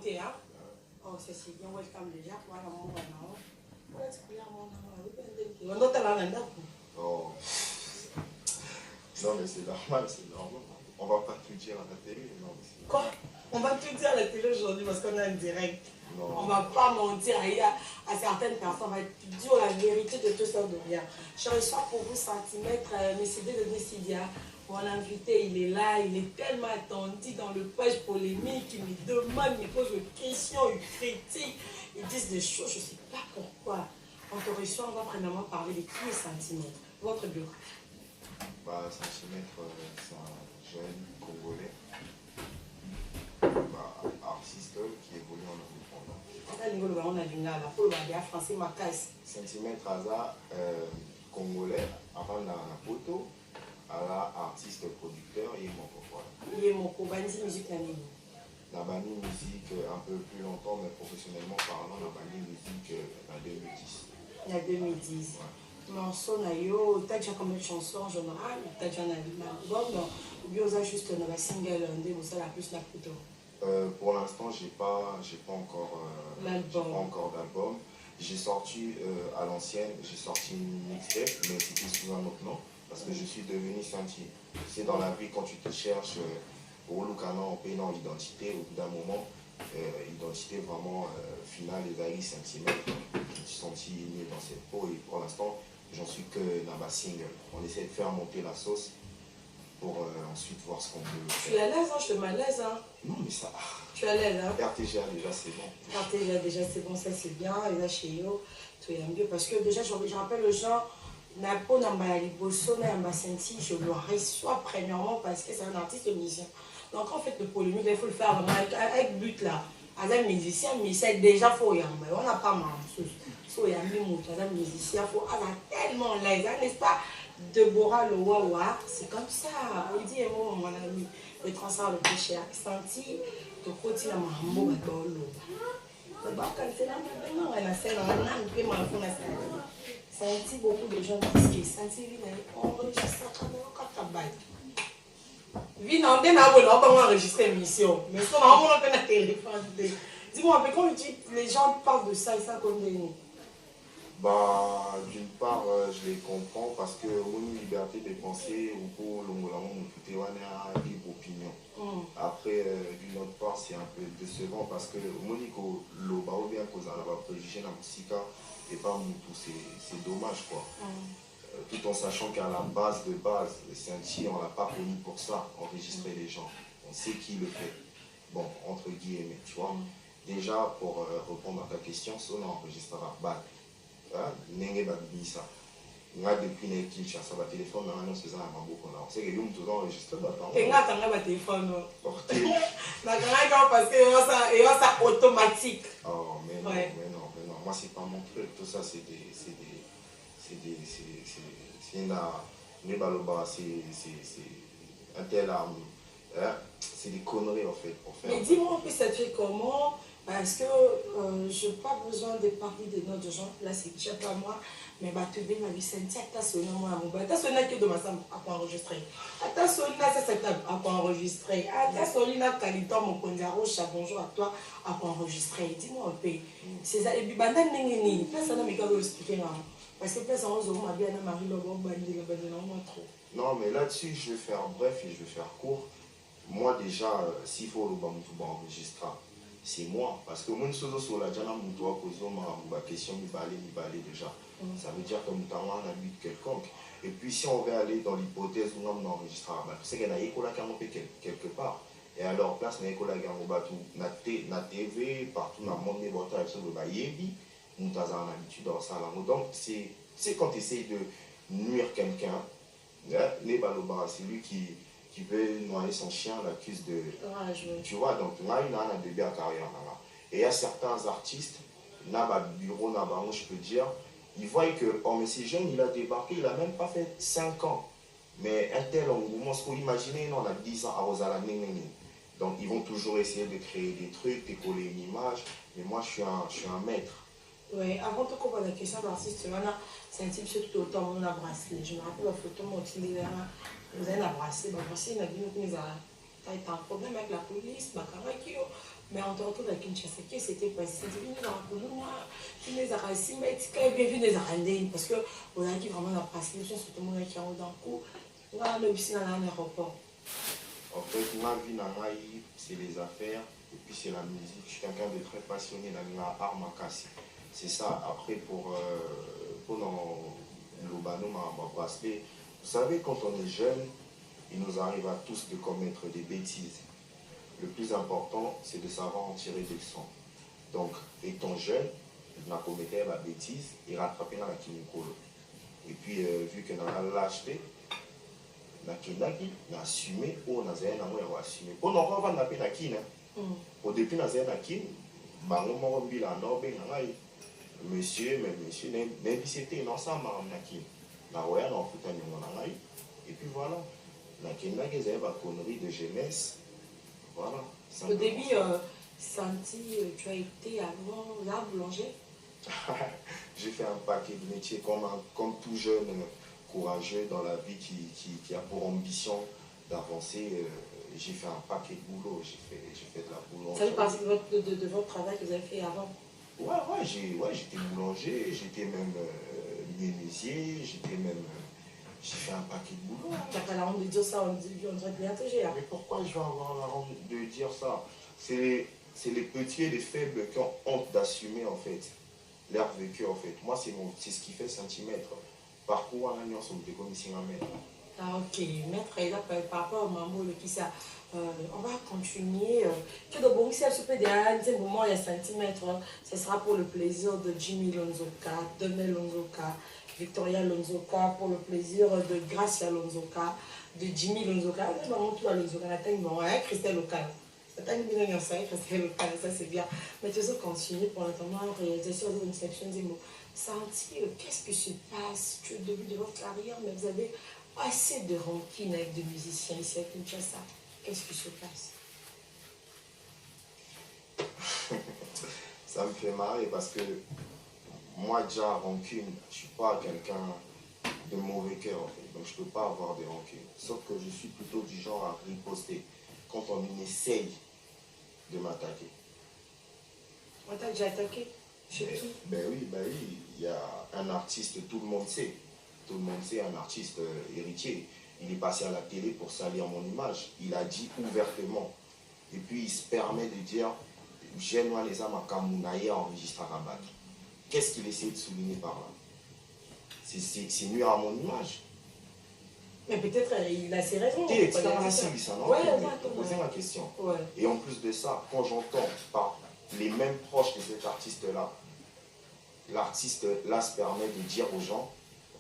monter, hein. Oh, c'est bien, welcome déjà. Voilà, mon maman. Oh. Non, mais c'est normal, c'est normal. On va pas tout dire à la télé. Non, quoi? On va tout dire à la télé aujourd'hui parce qu'on est en direct. Non. On va pas mentir à certaines personnes. On va dire la vérité de tout ça de rien. Je reçois pour vous centimètres Mercedes de Décidia. Mon invité, il est là, il est tellement attendu dans le page polémique. Il me demande, il me pose des questions, il critique. Ils disent des choses, je ne sais pas pourquoi. On te reçoit, on va premièrement parler de qui est Centimètre, votre biographie. Bah, Centimètre, c'est un jeune Congolais, artiste qui évolue en indépendant. Centimètre Aza, Congolais, avant la photo, à la artiste producteur et mon copain. Il est mon copain, musique l'année. La banni musique un peu plus longtemps, mais professionnellement parlant, la banni musique en 2010. Il y a 2010. Morceau, tu as déjà combien de chansons en général? Tu as déjà un album ou bien tu as juste un single, la plus la photo? Pour l'instant, j'ai pas encore d'album. J'ai sorti à l'ancienne, j'ai sorti une mixtape, mais c'était sous un autre nom, parce que je suis devenu Santi. C'est dans la vie, quand tu te cherches au Lucana en payant l'identité, au bout d'un moment, identité vraiment finale, les aïs centimètres, je me suis senti né dans cette peau et pour l'instant, j'en suis que dans ma single. On essaie de faire monter la sauce pour ensuite voir ce qu'on peut faire. Tu es à l'aise, hein? Je te malaise, hein? Non, mais ça... Tu es à l'aise, hein? RTGA, déjà, c'est bon. RTGA, déjà, c'est bon, ça, c'est bien. Et là, chez Yo, tu es mieux. Parce que déjà, je rappelle aux gens, Napo Nambaliboso, Nambassenti, je le reçois premièrement parce que c'est un artiste musicien. Donc, en fait, le polémique, il faut le faire vraiment avec but, là. As un musicien, mais c'est déjà faux, on n'a pas mal. So, il y a un musicien, il faut avoir tellement l'aise, n'est-ce pas? Deborah Lowawa, c'est comme ça. Il dit, moi, mon ami, le transfert le plus cher. Senti, le côté, la mambo, senti beaucoup de gens disent que senti, on enregistre ça. Vina, on a enregistré l'émission, mais on a un téléphone. Dis-moi, quand les gens parlent de ça, et ça comme des... Bah, d'une part, je les comprends parce que mon liberté de penser ou pour le libre opinion. Après, d'une autre part, c'est un peu décevant parce que Monico, le bao bien qu'on a préjugé dans la musique et pas tout, c'est dommage quoi. Tout en sachant qu'à la base, c'est un tir, on l'a pas connu pour ça, enregistrer les gens. On sait qui le fait. Bon, entre guillemets, tu vois. Déjà, pour répondre à ta question, on enregistrera bac. Nenge babisa nga depuis na Kinshasa ba téléphone na non c'est ça na maboko na c'est que yum tout enregistré ba temps nga tanga ba téléphone porté na kanga parce que ça automatique. Oh mais non, ouais. mais non moi c'est pas mon truc, tout ça c'est una nebaloba c'est un tel c'est des conneries en fait pour faire. Mais dis-moi un peu ça fait comment? Parce que je n'ai pas besoin de parler de notre gens, là c'est déjà pas moi, mais tu veux ma vie sentir, tu as sonné moi à mon bas, tu as sonné que de ma femme à quoi enregistrer, tu as sonné à quoi enregistrer, tu as sonné à Kaliton, mon condaro, bonjour à toi, à quoi enregistrer, dis-moi un peu. C'est ça, et puis banane n'engeni, personne n'a mis qu'à vous expliquer, parce que personne n'a bien un mari, trop. Non, mais là-dessus, je vais faire bref et je vais faire court. Moi déjà, s'il faut le enregistrer, c'est moi. Parce que moi, sur la jana, ma question, déjà. Ça veut dire que nous avons un but quelconque. Et puis, si on veut aller dans l'hypothèse où on enregistre, c'est qu'il y a quelque part. Et à leur place, il y a na TV, partout dans le monde, nous avons l'habitude dans ça. Donc, c'est quand tu essaies de nuire quelqu'un, c'est lui qui veut noyer son chien, l'accuse de... Tu vois, donc là, il y a un bébé à carrière. Et il y a certains artistes, bureau, je peux dire, ils voient que, oh mais c'est jeune, il a débarqué, il n'a même pas fait 5 ans. Mais un tel engouement, ce qu'on imagine, on a 10 ans à Rosala. Donc ils vont toujours essayer de créer des trucs, de coller une image. Mais moi, je suis un maître. Oui, avant de comprendre la question d'artiste, c'est un type surtout autant on a bracelet. Je me rappelle la photo, vous avez un bracelet, il a dit nous tu as été un problème avec la police, mais on te retrouve avec une chasse. Qu'est-ce qui s'était passé? C'était venu dans la colonne, tu les as rassis, mais tu as bien vu les arrêter parce que on a qui vraiment la prescription, surtout le monde qui est en cours. On a le aussi dans l'aéroport. En fait, ma vie, c'est les affaires et puis c'est la musique. Je suis quelqu'un de très passionné dans l'art makasi. C'est ça. Après, pour l'Obano, ma bracelet. Vous savez, quand on est jeune, il nous arrive à tous de commettre des bêtises. Le plus important, c'est de savoir en tirer des leçons. Donc, étant jeune, on a commis la bêtise et rattrapé dans la kinikolo. Et puis, vu que dans la lâcheté, on a assumé, on a assumé. On a vraiment appelé la kin. Au début, on a assumé, monsieur, mais monsieur, même si c'était un ensemble, et puis voilà. La connerie de jeunesse. Voilà. Au début, Santi, tu as été avant là, boulanger. J'ai fait un paquet de métiers comme tout jeune courageux dans la vie qui a pour ambition d'avancer. J'ai fait un paquet de boulot. J'ai fait de la boulangerie. Ça fait partie de votre travail que vous avez fait avant? Ouais, j'étais boulanger, j'étais même menuisier, j'ai fait un paquet de boulot. T'as pas la honte de dire ça, on dirait bien TG. Mais pourquoi je vais avoir la honte de dire ça? C'est les petits et les faibles qui ont honte d'assumer en fait leur vécu en fait. Moi c'est ce qui fait centimètre. Parcours en alliance, on comme ici un maître. Ah ok, maître, et là par rapport au mambo, qui ça, on va continuer. Que de bon, si elle se peut dire, un moment, il y a centimètres, ce sera pour le plaisir de Jimmy Lonzoka, Demel Lonzoka, Victoria Lonzoka, pour le plaisir de Gracia Lonzoka, de Jimmy Lonzoka, Christelle Local. Ça c'est bien. Mais tu sais, continuer pour notamment réalisation de l'inception des mots. Sentir, qu'est-ce qui se passe? Tu es au début de votre carrière, mais vous avez assez de rancune avec des musiciens ici à Kinshasa. Qu'est-ce qui se passe? Ça me fait marrer parce que moi déjà rancune, je ne suis pas quelqu'un de mauvais cœur en fait, donc je ne peux pas avoir de rancune. Sauf que je suis plutôt du genre à riposter quand on essaye de m'attaquer. On t'a déjà attaqué? Ben oui, il y a un artiste, tout le monde sait. Tout le monde sait, un artiste héritier. Il est passé à la télé pour salir mon image. Il a dit ouvertement. Et puis il se permet de dire, j'aime les âmes à Kamounaïa enregistré à Rabat. Qu'est-ce qu'il essaie de souligner par là? C'est nuire à mon image. Mais peut-être il a ses raisons. Tu ça, non? Ouais, poser la question. Ouais. Et en plus de ça, quand j'entends par les mêmes proches de cet artiste-là, l'artiste là se permet de dire aux gens,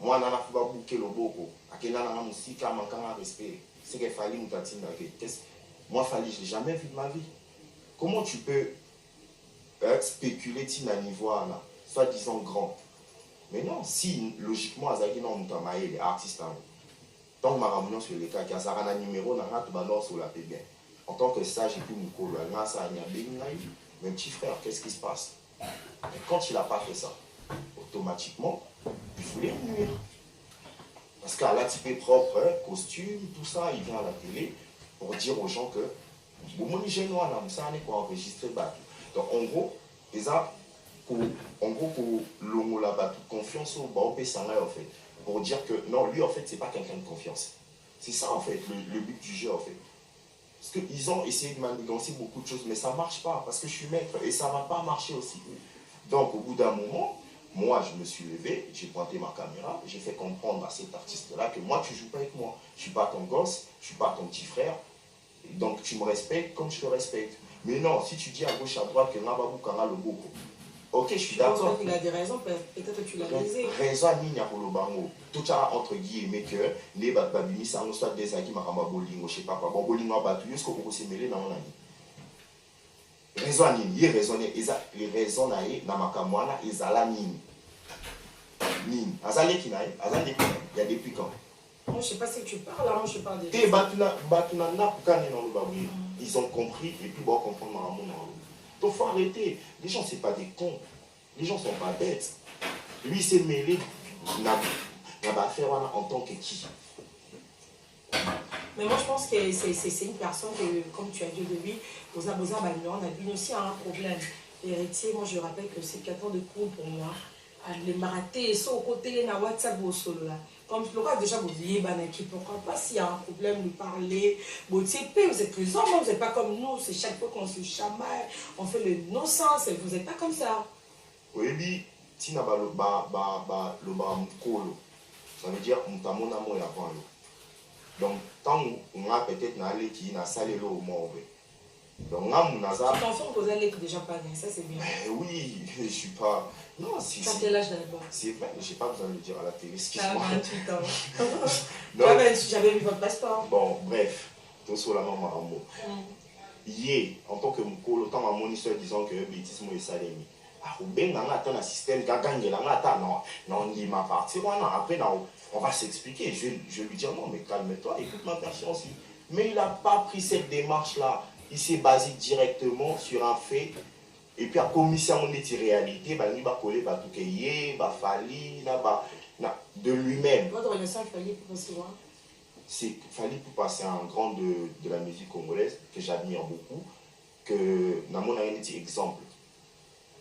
moi, nana faut pas bouquer le boko. Nana musique, manquant respect. C'est qu'il fallait nous tatiner. Moi, Fali, je l'ai jamais vu de ma vie. Comment tu peux spéculer à niveau là, soi-disant grand? Mais non, si logiquement, Azaki non mutamaye les artistes tant que ma ramenant sur les cas, qui a un numéro, n'a pas de sur la bien. En tant que sage et tout, mais petit frère, qu'est-ce qui se passe? Et quand il n'a pas fait ça, automatiquement, il voulait nuire. Parce qu'à la type propre, costume, tout ça, il vient à la télé pour dire aux gens que ça n'est pas enregistré. Donc en gros, pour l'homo là-bas, confiance au Baopé Sangha en fait. Pour dire que non, lui en fait, c'est pas quelqu'un de confiance. C'est ça en fait, le but du jeu en fait. Parce qu'ils ont essayé de manigancer beaucoup de choses, mais ça ne marche pas, parce que je suis maître, et ça ne va pas marcher aussi. Donc au bout d'un moment, moi je me suis levé, j'ai pointé ma caméra, j'ai fait comprendre à cet artiste-là que moi tu ne joues pas avec moi. Je ne suis pas ton gosse, je ne suis pas ton petit frère, donc tu me respectes comme je te respecte. Mais non, si tu dis à gauche, à droite que Nababou Kanga le Boko, ok, je suis d'accord. Il a des raisons, peut-être que tu l'as lésé. Raison à Nina Kolobango. Tout ça entre guillemets que les babimi ça nous soit des acquis marama bolingo, je sais pas quoi. Bon, bolingo battu, est-ce qu'on peut se mêler dans mon ami? Raison à Nini, il raisonne, les raisons naïe, namakamwana, ils ala Nini. Nini, azale qui naïe, azale qui naïe, il y a des depuis quand? Moi, je sais pas si tu parles, là, moi, je parle de. Ils ont compris, et puis bon, comprendre marama. Donc il faut arrêter. Les gens, ce n'est pas des cons. Les gens ne sont pas bêtes. Lui, il s'est mêlé. Il n'a pas fait en tant que qui. Mais moi, je pense que c'est une personne que, comme tu as dit de lui, on a aussi un problème. Héritier, moi, je rappelle que c'est 4 ans de cours pour moi. Les marathés, ça au côté, na WhatsApp au solo là. Comme le cas déjà, vous voyez, pourquoi pas s'il y a un problème de parler. Vous êtes plus hommes, vous n'êtes pas comme nous. C'est chaque fois qu'on se chamaille, on fait le non-sens. Vous n'êtes pas comme ça. Oui, tina le mukolo. Ça veut dire mutamona mo ya valo. Donc tant on a peut-être na aller qui na salé lo mo. Donc là mon nazar. Tu penses que vous allez déjà pas bien, ça c'est bien. Mais oui, je suis pas. Non, si. Tu as quel âge d'abord? C'est vrai, je n'ai pas besoin de le dire à la télé. Excuse-moi. 28 ans. J'avais vu votre passeport. Bon, bref, tout sur la maman en mot. Hier, en tant que mukolo, tant ma moniteur disant que bêtise moi et salemi. Un système après on va s'expliquer, je lui dis non mais calme-toi, écoute ma version aussi, mais il n'a pas pris cette démarche là, il s'est basé directement sur un fait et puis à commission on est réalité il va coller de lui-même. Votre relation avec Fally pour passer loin? C'est Fally pour passer un grand de la musique congolaise que j'admire beaucoup, que dans mon exemple.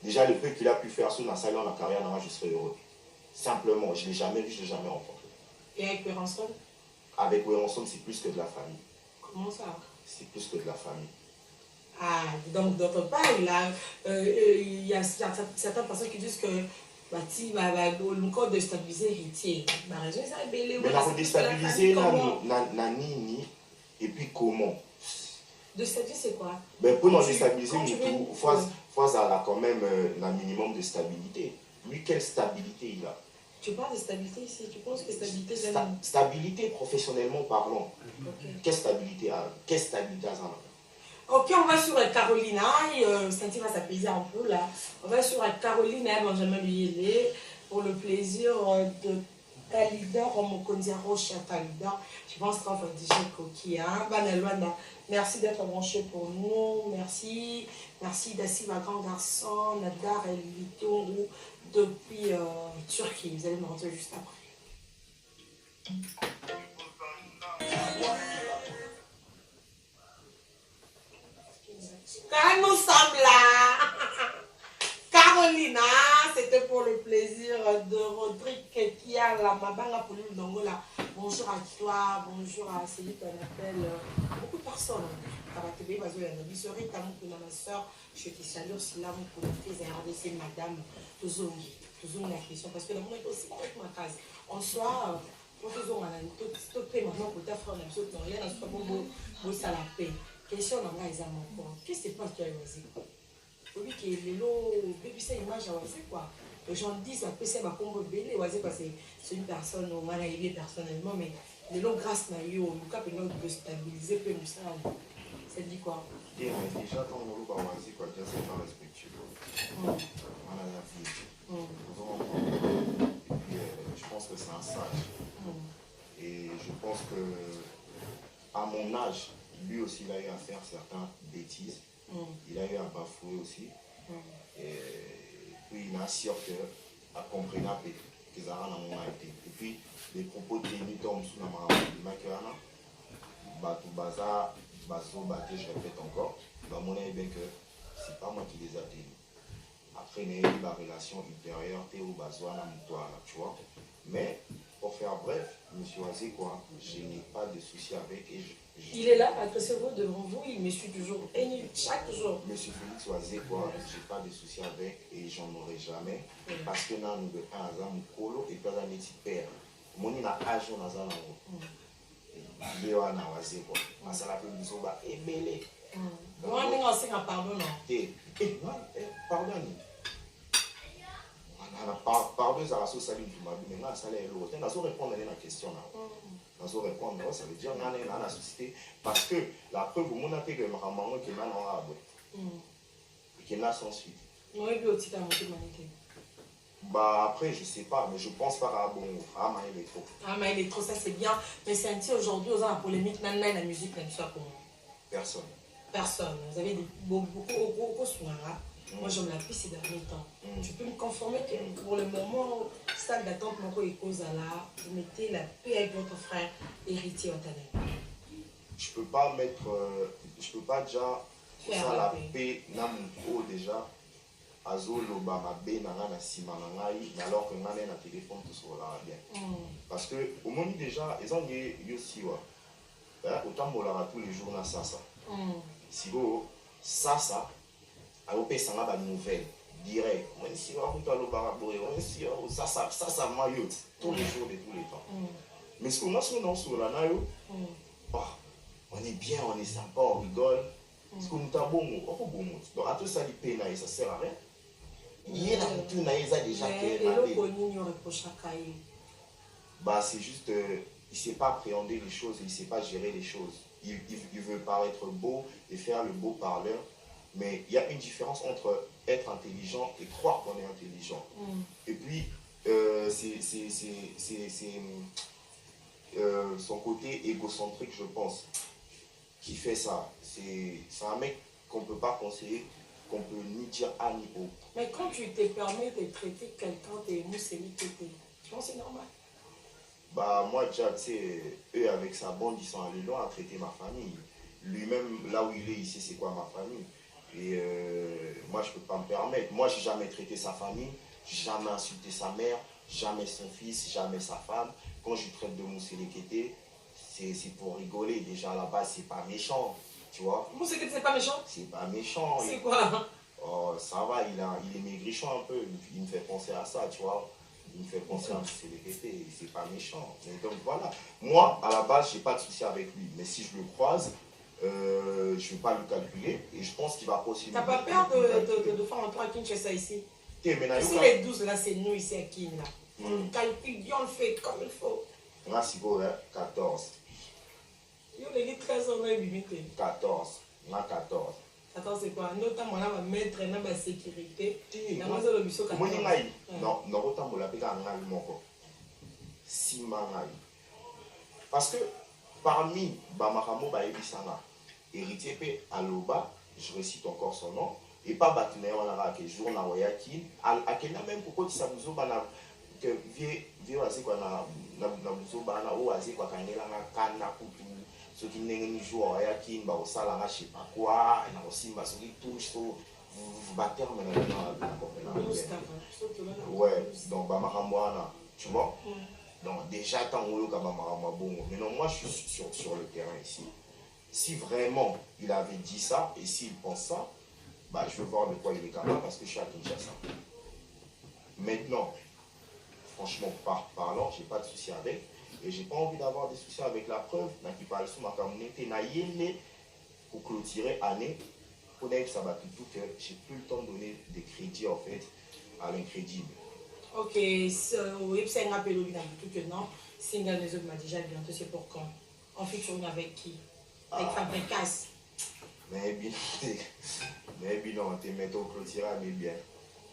Déjà, le peu qu'il a pu faire sur la salle dans la carrière, je serais heureux. Simplement, je ne l'ai jamais vu, je ne l'ai jamais rencontré. Et avec Werenson? Avec Werenson, c'est plus que de la famille. Comment ça? C'est plus que de la famille. Ah, donc d'autre part, il y a certaines personnes qui disent que le code de stabiliser héritier. Mais la déstabiliser, nani, et puis comment? De stabiliser, c'est quoi? Ben, pour nous déstabiliser, il faut quand même un minimum de stabilité. Lui, quelle stabilité il a? Tu parles de stabilité ici? Tu penses que stabilité, c'est stabilité professionnellement parlant. Okay. Quelle stabilité a? Quelle stabilité a ça? Ok, on va sur Carolina. Cynthia va s'apaiser un peu là. On va sur Carolina Benjamin Luyele pour le plaisir de Talida, Romokondia Rocha Talida. Je pense qu'on va dire Kokia. Merci d'être branché pour nous. Merci. Merci d'assis ma grand garçon, Nadar et Litongo depuis Turquie. Vous allez me rentrer juste après. Quand nous sommes là, Carolina, c'était pour le plaisir de Rodrigue qui a la mabanga pour nous là. Bonjour à toi, bonjour à celui qu'on appelle beaucoup de personnes. Ma soeur, je te salue aussi là pour tes madame, toujours la question parce que le monde est aussi avec ma case. En soi, on fait tout maintenant pour ta frère, on a tout dans rien, on se la paix. Question dans les amours. Qu'est-ce qui se passe, tu as choisi? Oui, que les lots, depuis cette image, quoi. Les gens disent, c'est ma combo belle, c'est une personne, on m'a aidé personnellement, mais les lots, grâce à eux, le cas de stabiliser, peut nous ça. Ça dit quoi? Déjà, quand on va voir, c'est quoi, c'est pas respectueux. On a la vie. Je pense que c'est un sage. Et je pense que, à mon âge, lui aussi, il a eu à faire certaines bêtises. Il a eu à bafouer aussi. Et puis, il a sûr que, à comprendre que ça a été. Et puis, les propos tenus comme sous la main de Makerana, je répète encore, mon avis bien que c'est pas moi qui les a tenus. Après, il y a eu la relation ultérieure, tu vois. Mais, pour faire bref, M. Oisé, quoi, je n'ai pas de soucis avec. Il est là, adressez-vous devant vous, il me suit toujours, chaque jour. M. Félix Oisé, quoi, je n'ai pas de soucis avec et j'en aurai jamais. Parce que là, nous avons un colo et puis un petit père. Mon âge, on a un il y a un Oisé, quoi. Parce que la police va émeler. Moi, on est en pardon, non? Pardon. Pardon, ça va se saluer, mais là, ça l'est l'autre. On va répondre à la question. On va répondre, ça veut dire qu'on est dans la société. Parce que la preuve, vous avez que ma maman qui est là dans l'arbre. Et qui est là sans suite. Moi, je aussi dans bah après, je sais pas, mais je pense pas à bon. Ah, mais il est trop. Ah, mais il est trop, ça c'est bien. Mais c'est un petit aujourd'hui, aux la polémique, la musique, même ça pour moi. Personne. Personne. Vous avez beaucoup soin là. Moi, j'aime la piste ces derniers temps. Tu peux me conformer que pour le moment, stade d'attente, mon est cause à là, vous mettez la paix avec votre frère héritier au Tadé. je peux pas mettre, je peux pas déjà ça la paix na mon déjà azo loba ma be na na sima na ngai alors que ngana na téléphone tout sur la bien parce que au moins déjà ils ont yo siwa autant mola tous les jours na ça si go ça alors pe ça va nouvelle direct moi si on va tout loba boy on si ça maillot tous les jours de tous les temps mais ce qu'on a sur la nayo on est bien, on est sympa, on rigole. Parce qu'on est bon, on est bon. Donc, à tout ça, les ça sert à rien. Il y a tout déjà bah, c'est juste, il ne sait pas appréhender les choses, il ne sait pas gérer les choses. Il veut paraître beau et faire le beau parleur. Mais il y a une différence entre être intelligent et croire qu'on est intelligent. Et puis, c'est son côté égocentrique, je pense, qui fait ça. C'est un mec qu'on ne peut pas conseiller, qu'on peut ni dire A ni O. Mais quand tu te permets de traiter quelqu'un, t'es mousséli, tu penses que c'est normal? Bah moi déjà, tu sais, eux avec sa bande, ils sont allés loin à traiter ma famille. Lui-même, là où il est ici, c'est quoi ma famille? Et moi, je ne peux pas me permettre. Moi, j'ai jamais traité sa famille, j'ai jamais insulté sa mère, jamais son fils, jamais sa femme. Quand je traite de mousséli, c'est pour rigoler. Déjà là-bas, c'est pas méchant, tu vois. Mousséli, c'est pas méchant? C'est pas méchant. C'est quoi? Oh, ça va, il est maigrichon un peu. Il me fait penser à ça, tu vois. Il me fait penser à mousséli, c'est pas méchant. Mais donc voilà. Moi, à la base, j'ai pas de souci avec lui. Mais si je le croise, je ne vais pas le calculer. Et je pense qu'il va continuer. T'as pas peur de faire un tour à Kinshasa ici? Ici, les 12 là, c'est nous ici à Kin là. On calcule bien, on le fait comme il faut. Là, c'est beau, 14. Yo, les 13 ans, on a eu 14. Là, 14. 14, c'est quoi? Notamment, on va mettre la sécurité. Non, non, parce que parmi Bamaramo Baebisanga, héritier P. Aloba, je récite encore son nom, et pas Batine, on a que jour na Wayakin, à quel même pourquoi tu sais que vieux assez quoi na buzo bana ou assez quoi kanela na kana kutu ce qui n'est jour Wayakin ba osala na je sais pas quoi na osimba ce qui touche so batter maintenant ouais donc Bamaramo tu vois donc déjà tant que Bamaramo bon mais non moi je suis sur le terrain ici. Si vraiment il avait dit ça et s'il pense ça, bah, je veux voir de quoi il est capable parce que je suis à Kinshasa. Maintenant, franchement, parlant, je n'ai pas de souci avec et je n'ai pas envie d'avoir des soucis avec la preuve. Qui parle sur ma communauté, pour clôturer l'année, pour que ça va tout que j'ai plus le temps de donner des crédits en fait à l'incrédible. Ok, c'est un appel au tout que non. Single les autres m'a déjà bientôt, c'est pour quand? En featuring avec qui? Avec Fabricas. Mais non, t'es métaux clôturés, mais bien.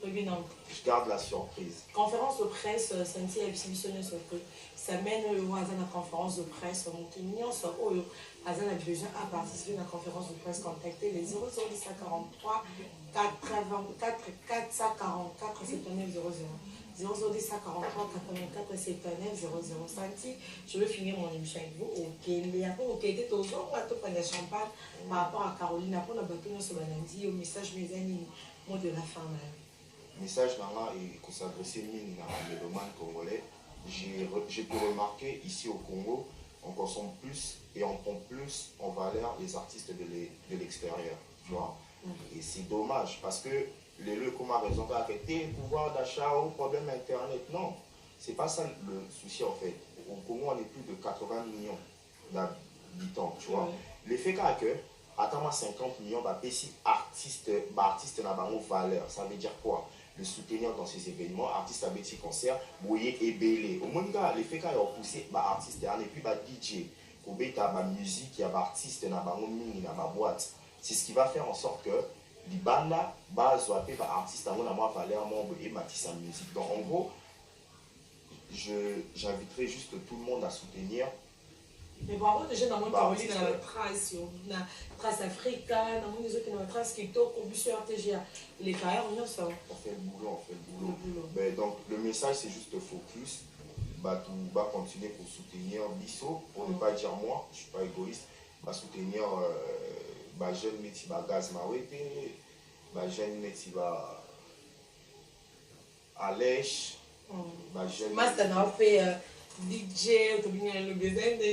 Oui, non. Je garde la surprise. Conférence de presse, c'est un petit exhibitionnaire sur que ça mène au hasard la conférence de presse. On a sur au hasard la besoin à participer à la conférence de presse. Contactez les 01043 84 444 79 00. 01043 84 79 00. Santi, je veux finir mon émission avec vous. Ok, ok, t'es toujours on va te prendre le champagne par rapport à Caroline. Après, on a battu sur lundi au message mes amis, mot de la fin. Message et qu'on s'adressait à les romains congolais. J'ai pu remarquer ici au Congo, on consomme plus et on prend plus en valeur les artistes de l'extérieur. Tu vois. Et c'est dommage parce que les lieux comme raison d'arrêter, pouvoir d'achat ou problème internet. Non, c'est pas ça le souci en fait. Au Congo, on est plus de 80 millions d'habitants. Tu vois. L'effet que attends 50 millions d'artistes n'a pas valeur. Ça veut dire quoi? Le soutenir dans ces événements, artistes avec ses concerts, Boyer et Belé. Au moins, les faits qu'ils ont poussé, artistes et puis DJ, pour la musique, il y a artistes, il y a boîte. C'est ce qui va faire en sorte que les bandes là, soit par artistes, à mon valeur, et Matisse en musique. Donc en gros, j'inviterai juste tout le monde à soutenir. Mais par contre, déjà, dans mon Caroline, dans la trace africaine, dans les autres, dans la trace qui toque au bus RTGA. Les carrières, on ça. On fait le boulot, Mais donc, le message, c'est juste focus. Tout va continuer pour soutenir Bisso, pour ne pas dire moi, je ne suis pas égoïste. soutenir les jeunes qui ont gaz marouette, les jeunes qui ont allèche, les jeunes. Moi, ça m'a fait DJ, le besoin de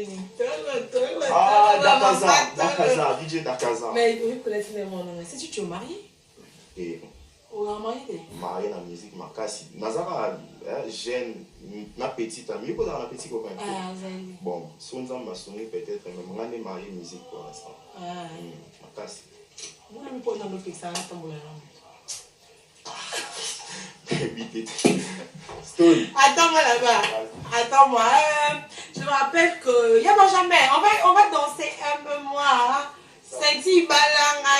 Dakaza, DJ Dakaza. Mais oui, connaissez les mots. Si tu es marié? Et on a marié? Marié dans la musique, ma casse. Nazara, jeune, na petite amie, quoi dans la petite copain. Bon, si on a sonné peut-être, mais on est marié musique pour l'instant. Ma casse. Moi, je ne peux pas nous fixer à la Attends-moi là-bas. Attends-moi. Je me rappelle que. Il y a Benjamin. On va danser un peu moi. Senti Balanga.